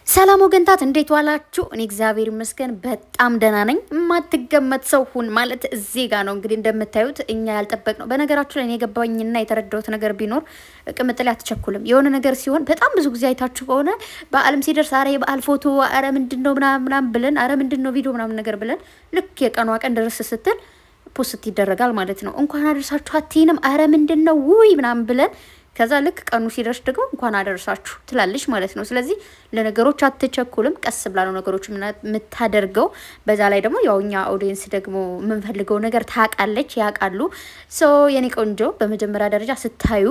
ሰላም ወገንታት እንዴት ዋላችሁ? እኔ እግዚአብሔር ይመስገን በጣም ደህና ነኝ። የማትገመት ሰው ሁን ማለት እዚህ ጋር ነው እንግዲህ እንደምታዩት እኛ ያልጠበቅ ነው። በነገራችሁ ላይ እኔ የገባኝና የተረዳሁት ነገር ቢኖር ቅምጥሌ አትቸኩልም። የሆነ ነገር ሲሆን በጣም ብዙ ጊዜ አይታችሁ ከሆነ በዓለም ሲደርስ አረ የበዓል ፎቶ አረ ምንድነው ምናምን ብለን አረ ምንድነው ቪዲዮ ምናምን ነገር ብለን ልክ የቀኗ ቀን ድረስ ስትል ፖስት ይደረጋል ማለት ነው። እንኳን አደረሳችሁ አትይንም አረ ምንድነው ውይ ምናምን ብለን ከዛ ልክ ቀኑ ሲደርስ ደግሞ እንኳን አደረሳችሁ ትላለች ማለት ነው። ስለዚህ ለነገሮች አትቸኩልም፣ ቀስ ብላ ነው ነገሮች የምታደርገው። በዛ ላይ ደግሞ ያው እኛ ኦዲየንስ ደግሞ የምንፈልገው ነገር ታውቃለች፣ ያውቃሉ። ሶ የኔ ቆንጆ በመጀመሪያ ደረጃ ስታዩ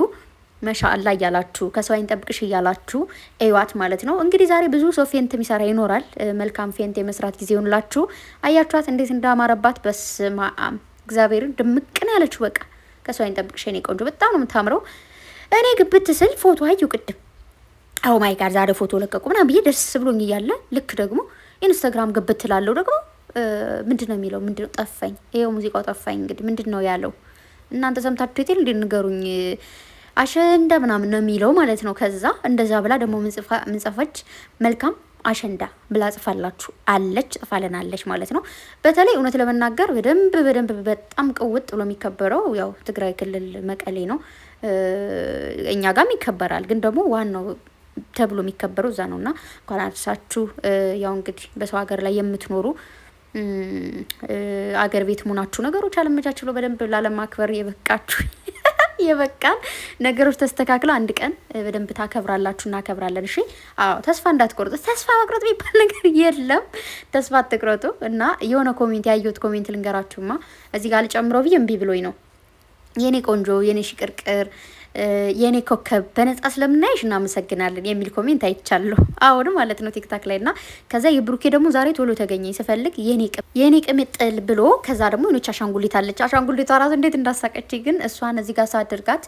መሻአላ እያላችሁ ከሰው አይንጠብቅሽ እያላችሁ እዩዋት ማለት ነው። እንግዲህ ዛሬ ብዙ ሰው ፌንት የሚሰራ ይኖራል። መልካም ፌንት የመስራት ጊዜ ይሁንላችሁ። አያችኋት እንዴት እንዳማረባት በስመ አብ እግዚአብሔርን ድምቅን ያለችው በቃ ከሰው አይንጠብቅሽ የኔ ቆንጆ በጣም ነው የምታምረው። እኔ ግብት ስል ፎቶ አየሁ ቅድም። አው ማይ ጋር ዛሬ ፎቶ ለቀቁ ምናምን ብዬ ደስ ብሎኝ እያለ ልክ ደግሞ ኢንስታግራም ግብት ላለው ደግሞ ምንድነው የሚለው ምንድነው ጠፋኝ። ይሄው ሙዚቃው ጠፋኝ። እንግዲህ ምንድነው ያለው እናንተ ሰምታችሁ የቴል እንዴ ንገሩኝ። አሸንዳ ምናምን ነው የሚለው ማለት ነው። ከዛ እንደዛ ብላ ደግሞ ምንጽፋች መልካም አሸንዳ ብላ ጽፋላችሁ አለች ጽፋለናለች ማለት ነው። በተለይ እውነት ለመናገር በደንብ በጣም ቅውጥ ብሎ የሚከበረው ያው ትግራይ ክልል መቀሌ ነው። እኛ ጋርም ይከበራል፣ ግን ደግሞ ዋናው ተብሎ የሚከበረው እዛ ነውና እንኳን አደረሳችሁ። ያው እንግዲህ በሰው ሀገር ላይ የምትኖሩ አገር ቤት መሆናችሁ ነገሮች አለመቻችሎ በደንብ ላለማክበር የበቃችሁ የበቃን ነገሮች ተስተካክለው አንድ ቀን በደንብ ታከብራላችሁ፣ እናከብራለን። እሺ አዎ፣ ተስፋ እንዳትቆርጡ። ተስፋ መቁረጥ የሚባል ነገር የለም። ተስፋ አትቁረጡ። እና የሆነ ኮሜንት ያየሁት ኮሜንት ልንገራችሁማ እዚህ ጋር ልጨምረው ብዬ እምቢ ብሎኝ ነው። የኔ ቆንጆ የኔ ሽቅርቅር የኔ ኮከብ በነጻ ስለምናይሽ እናመሰግናለን የሚል ኮሜንት አይቻለሁ። አሁን ማለት ነው ቲክታክ ላይ እና ከዛ የብሩኬ ደግሞ ዛሬ ቶሎ ተገኘኝ ስፈልግ የኔ ቅምጥል ብሎ ከዛ ደግሞ ሆነች አሻንጉሊት አለች። አሻንጉሊቷ ራሱ እንዴት እንዳሳቀች ግን እሷን እዚህ ጋር ሳድርጋት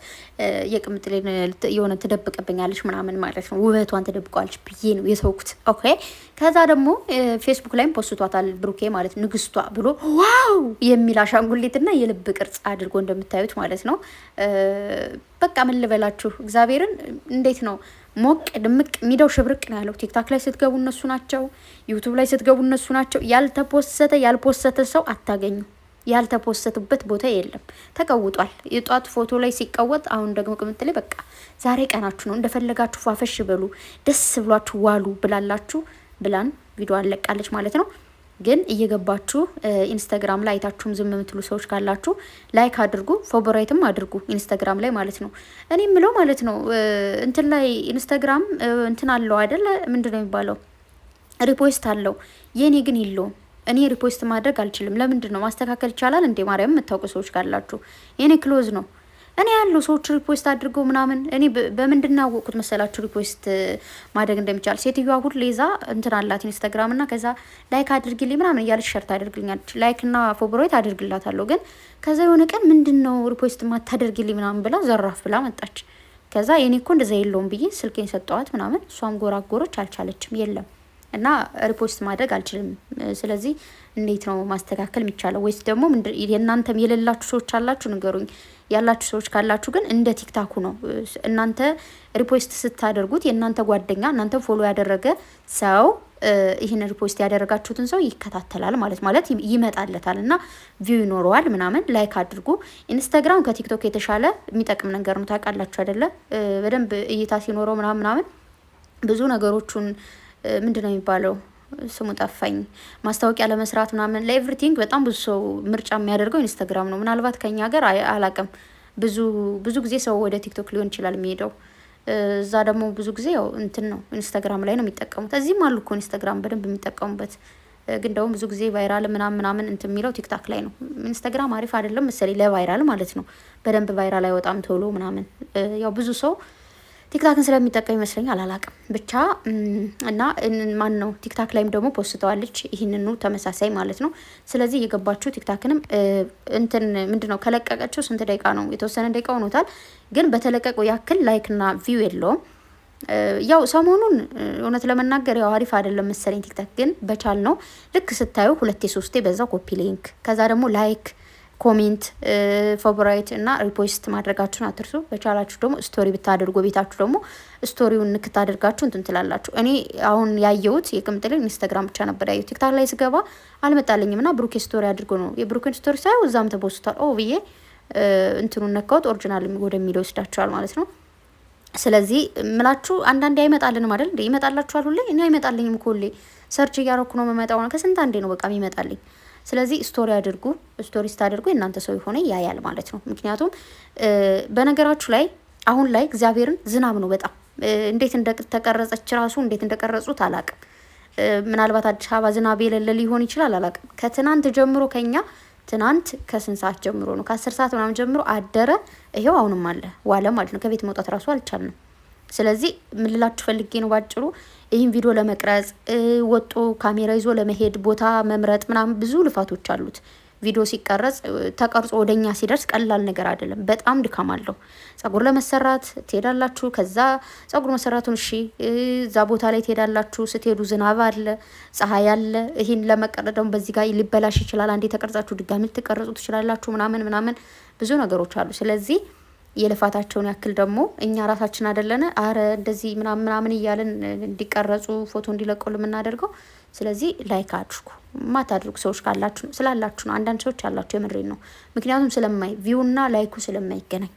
የቅምጥሌን የሆነ ትደብቅብኛለች ምናምን ማለት ነው። ውበቷን ትደብቀዋለች ብዬ ነው የሰውኩት። ኦኬ ከዛ ደግሞ ፌስቡክ ላይም ፖስቷታል ብሩኬ ማለት ንግስቷ ብሎ ዋው የሚል አሻንጉሊትና የልብ ቅርጽ አድርጎ እንደምታዩት ማለት ነው። በቃ ምን ልበላችሁ እግዚአብሔርን እንዴት ነው ሞቅ ድምቅ ሚደው ሽብርቅ ነው ያለው። ቲክታክ ላይ ስትገቡ እነሱ ናቸው፣ ዩቱብ ላይ ስትገቡ እነሱ ናቸው። ያልፖሰተ ሰው አታገኙ። ያልተፖሰቱበት ቦታ የለም። ተቀውጧል። የጧት ፎቶ ላይ ሲቀወጥ፣ አሁን ደግሞ ቅምጥሌ በቃ ዛሬ ቀናችሁ ነው እንደፈለጋችሁ ፏፈሽ በሉ ደስ ብሏችሁ ዋሉ ብላን ቪዲዮ አለቃለች ማለት ነው። ግን እየገባችሁ ኢንስታግራም ላይ አይታችሁም ዝም የምትሉ ሰዎች ካላችሁ ላይክ አድርጉ፣ ፎቨራይትም አድርጉ ኢንስታግራም ላይ ማለት ነው። እኔ የምለው ማለት ነው እንትን ላይ ኢንስታግራም እንትን አለው አይደለ? ምንድነው የሚባለው? ሪፖስት አለው። የኔ ግን የለውም። እኔ ሪፖስት ማድረግ አልችልም። ለምንድን ነው? ማስተካከል ይቻላል እንዴ? ማርያም የምታውቁ ሰዎች ካላችሁ የኔ ክሎዝ ነው። እኔ ያለው ሰዎች ሪፖስት አድርገው ምናምን እኔ በምንድን ነው ያወቅኩት መሰላችሁ ሪፖስት ማድረግ እንደሚቻል? ሴትዮዋ ሁሌ ይዛ እንትን አላት ኢንስታግራም እና ከዛ ላይክ አድርግልኝ ምናምን እያለች ሸርት አድርግልኛለች። ላይክ እና ፎሎወር አድርግላታለሁ። ግን ከዛ የሆነ ቀን ምንድን ነው ሪፖስት ማታደርግልኝ ምናምን ብላ ዘራፍ ብላ መጣች። ከዛ የኔ እኮ እንደዛ የለውም ብዬ ስልኬን ሰጠዋት ምናምን። እሷም ጎራጎሮች አልቻለችም። የለም እና ሪፖስት ማድረግ አልችልም። ስለዚህ እንዴት ነው ማስተካከል የሚቻለው? ወይስ ደግሞ የእናንተም የሌላችሁ ሰዎች አላችሁ ንገሩኝ። ያላችሁ ሰዎች ካላችሁ ግን እንደ ቲክታኩ ነው። እናንተ ሪፖስት ስታደርጉት የእናንተ ጓደኛ እናንተ ፎሎ ያደረገ ሰው ይህን ሪፖስት ያደረጋችሁትን ሰው ይከታተላል ማለት ይመጣለታል እና ቪው ይኖረዋል ምናምን። ላይክ አድርጉ። ኢንስታግራም ከቲክቶክ የተሻለ የሚጠቅም ነገር ነው። ታውቃላችሁ አይደለ? በደንብ እይታ ሲኖረው ምናምን ብዙ ነገሮቹን ምንድን ነው የሚባለው? ስሙ ጠፋኝ። ማስታወቂያ ለመስራት ምናምን ለኤቭሪቲንግ በጣም ብዙ ሰው ምርጫ የሚያደርገው ኢንስታግራም ነው። ምናልባት ከኛ ሀገር አላቅም። ብዙ ጊዜ ሰው ወደ ቲክቶክ ሊሆን ይችላል የሚሄደው። እዛ ደግሞ ብዙ ጊዜ ያው እንትን ነው ኢንስታግራም ላይ ነው የሚጠቀሙት። እዚህም አሉ እኮ ኢንስታግራም በደንብ የሚጠቀሙበት፣ ግን ደግሞ ብዙ ጊዜ ቫይራል ምናምን እንትን የሚለው ቲክታክ ላይ ነው። ኢንስታግራም አሪፍ አይደለም መሰለኝ ለቫይራል ማለት ነው። በደንብ ቫይራል አይወጣም ቶሎ ምናምን። ያው ብዙ ሰው ቲክታክን ስለሚጠቀም ይመስለኛል፣ አላቅም ብቻ። እና ማን ነው ቲክታክ ላይም ደግሞ ፖስተዋለች ይህንኑ ተመሳሳይ ማለት ነው። ስለዚህ የገባችሁ ቲክታክንም እንትን ምንድነው ከለቀቀችው ስንት ደቂቃ ነው? የተወሰነ ደቂቃ ሆኖታል። ግን በተለቀቀው ያክል ላይክና ቪው የለውም። ያው ሰሞኑን እውነት ለመናገር ያው አሪፍ አይደለም መሰለኝ ቲክታክ። ግን በቻል ነው ልክ ስታዩ 2-3 በዛው ኮፒ ሊንክ ከዛ ደግሞ ላይክ ኮሜንት፣ ፌቨራይት እና ሪፖስት ማድረጋችሁን አትርሱ። በቻላችሁ ደግሞ ስቶሪ ብታደርጉ ቤታችሁ ደግሞ ስቶሪውን ንክት አድርጋችሁ እንትን ትላላችሁ። እኔ አሁን ያየሁት የቅምጥልን ኢንስታግራም ብቻ ነበር ያየሁት። ቲክታክ ላይ ስገባ አልመጣልኝም እና ብሩኬ ስቶሪ አድርጎ ነው የብሩኬን ስቶሪ ሳይው እዛም ተፖስቷል። ብዬ እንትኑን ነካውት ኦሪጂናል ወደሚለው ይወስዳችኋል ማለት ነው። ስለዚህ ምላችሁ አንዳንዴ አይመጣልንም አይደል እንዴ? ይመጣላችኋል ሁሌ። እኔ አይመጣልኝም እኮ ሁሌ ሰርች እያረኩ ነው የምመጣው ነው። ከስንት አንዴ ነው በቃ ይመጣልኝ። ስለዚህ ስቶሪ አድርጉ። ስቶሪ ስታደርጉ የእናንተ ሰው የሆነ ያያል ማለት ነው። ምክንያቱም በነገራችሁ ላይ አሁን ላይ እግዚአብሔርን ዝናብ ነው በጣም እንዴት እንደተቀረጸች ራሱ እንዴት እንደቀረጹት አላቅም። ምናልባት አዲስ አበባ ዝናብ የሌለ ሊሆን ይችላል አላቅም። ከትናንት ጀምሮ ከኛ ትናንት ከስንት ሰዓት ጀምሮ ነው? ከ10 ሰዓት ምናምን ጀምሮ አደረ። ይሄው አሁንም አለ ዋለ ማለት ነው። ከቤት መውጣት ራሱ አልቻልንም። ስለዚህ ምን ልላችሁ ፈልጌ ነው ባጭሩ ይህን ቪዲዮ ለመቅረጽ ወጦ ካሜራ ይዞ ለመሄድ ቦታ መምረጥ ምናምን ብዙ ልፋቶች አሉት። ቪዲዮ ሲቀረጽ ተቀርጾ ወደኛ ሲደርስ ቀላል ነገር አይደለም። በጣም ድካም አለው። ጸጉር ለመሰራት ትሄዳላችሁ። ከዛ ጸጉር መሰራቱን እሺ፣ እዛ ቦታ ላይ ትሄዳላችሁ። ስትሄዱ ዝናብ አለ፣ ፀሐይ አለ። ይሄን ለመቀረጥ ደግሞ በዚህ ጋር ሊበላሽ ይችላል። አንዴ ተቀርጻችሁ ድጋሚ ልትቀርጹ ትችላላችሁ። ምናምን ብዙ ነገሮች አሉ። ስለዚህ የልፋታቸውን ያክል ደግሞ እኛ ራሳችን አይደለን አረ እንደዚህ ምናምን እያልን እንዲቀረጹ ፎቶ እንዲለቀሉ የምናደርገው። ስለዚህ ላይክ አድርጉ። ማታድርጉ ሰዎች ካላችሁ ስላላችሁ ነው። አንዳንድ ሰዎች ያላችሁ የምሬን ነው። ምክንያቱም ስለማይ ቪውና ላይኩ ስለማይገናኝ።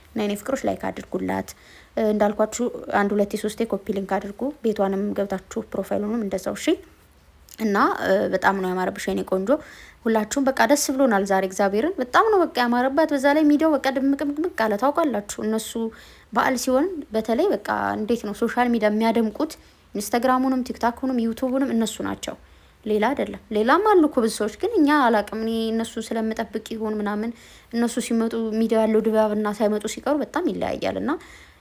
እና የኔ ፍቅሮች ላይክ አድርጉላት። እንዳልኳችሁ 1 2 3 ኮፒ ሊንክ አድርጉ። ቤቷንም ገብታችሁ ፕሮፋይሉንም እንደዛው እሺ። እና በጣም ነው ያማረብሽ የኔ ቆንጆ። ሁላችሁም በቃ ደስ ብሎናል ዛሬ። እግዚአብሔርን በጣም ነው በቃ ያማረባት። በዛ ላይ ሚዲያው በቃ ድምቅምቅምቅ አለ። ታውቃላችሁ እነሱ በዓል ሲሆን በተለይ በቃ እንዴት ነው ሶሻል ሚዲያ የሚያደምቁት ኢንስታግራሙንም ቲክታኩንም ዩቱቡንም እነሱ ናቸው፣ ሌላ አይደለም። ሌላም አሉ እኮ ብዙ ሰዎች ግን እኛ አላቅም። እኔ እነሱ ስለምጠብቅ ይሆን ምናምን እነሱ ሲመጡ ሚዲያ ያለው ድባብና ሳይመጡ ሲቀሩ በጣም ይለያያል። እና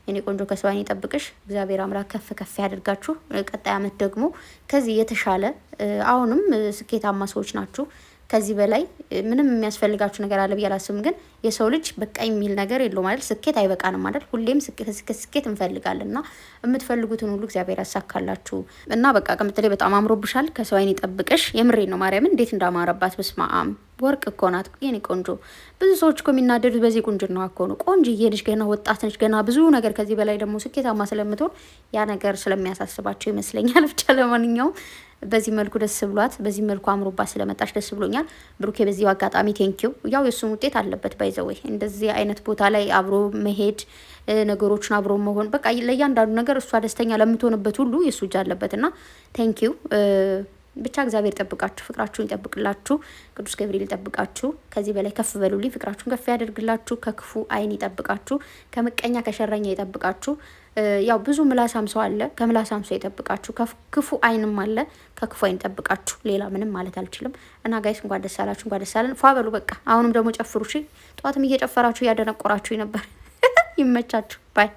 የኔ ቆንጆ ከሰው ዓይን ይጠብቅሽ እግዚአብሔር አምላክ። ከፍ ከፍ ያደርጋችሁ። ቀጣይ አመት ደግሞ ከዚህ የተሻለ አሁንም ስኬታማ ሰዎች ናችሁ። ከዚህ በላይ ምንም የሚያስፈልጋችሁ ነገር አለ ብዬ አላስብም። ግን የሰው ልጅ በቃ የሚል ነገር የለው ማለት ስኬት አይበቃንም ማለት ሁሌም ስኬት እንፈልጋለን። እና የምትፈልጉትን ሁሉ እግዚአብሔር ያሳካላችሁ። እና በቃ ቅምጥሌ በጣም አምሮብሻል። ከሰው ዓይን ይጠብቅሽ። የምሬን ነው። ማርያምን እንዴት እንዳማረባት በስማም ወርቅ እኮ ናት የኔ ቆንጆ። ብዙ ሰዎች እኮ የሚናደዱት በዚህ ቁንጅና እኮ ነው። ቆንጆዬ ነሽ፣ ገና ወጣት ነሽ፣ ገና ብዙ ነገር ከዚህ በላይ ደግሞ ስኬታማ ስለምትሆን ያ ነገር ስለሚያሳስባቸው ይመስለኛል። ብቻ ለማንኛውም በዚህ መልኩ ደስ ብሏት፣ በዚህ መልኩ አምሮባት ስለመጣች ደስ ብሎኛል። ብሩኬ በዚህ አጋጣሚ ቴንኪው። ያው የሱም ውጤት አለበት ባይዘወይ እንደዚህ አይነት ቦታ ላይ አብሮ መሄድ ነገሮችን አብሮ መሆን በቃ ለእያንዳንዱ ነገር እሷ ደስተኛ ለምትሆንበት ሁሉ የሱ እጅ አለበትና ቴንኪው። ብቻ እግዚአብሔር ይጠብቃችሁ፣ ፍቅራችሁን ይጠብቅላችሁ፣ ቅዱስ ገብርኤል ይጠብቃችሁ። ከዚህ በላይ ከፍ በሉልኝ። ፍቅራችሁን ከፍ ያደርግላችሁ፣ ከክፉ ዓይን ይጠብቃችሁ፣ ከምቀኛ ከሸረኛ ይጠብቃችሁ። ያው ብዙ ምላሳም ሰው አለ፣ ከምላሳም ሰው ይጠብቃችሁ። ክፉ ዓይንም አለ፣ ከክፉ ዓይን ይጠብቃችሁ። ሌላ ምንም ማለት አልችልም። እና ጋይስ እንኳን ደስ አላችሁ፣ እንኳን ደስ አለን። ፏ በሉ በቃ። አሁንም ደግሞ ጨፍሩ እሺ። ጠዋትም እየጨፈራችሁ እያደነቆራችሁ ነበር። ይመቻችሁ ባይ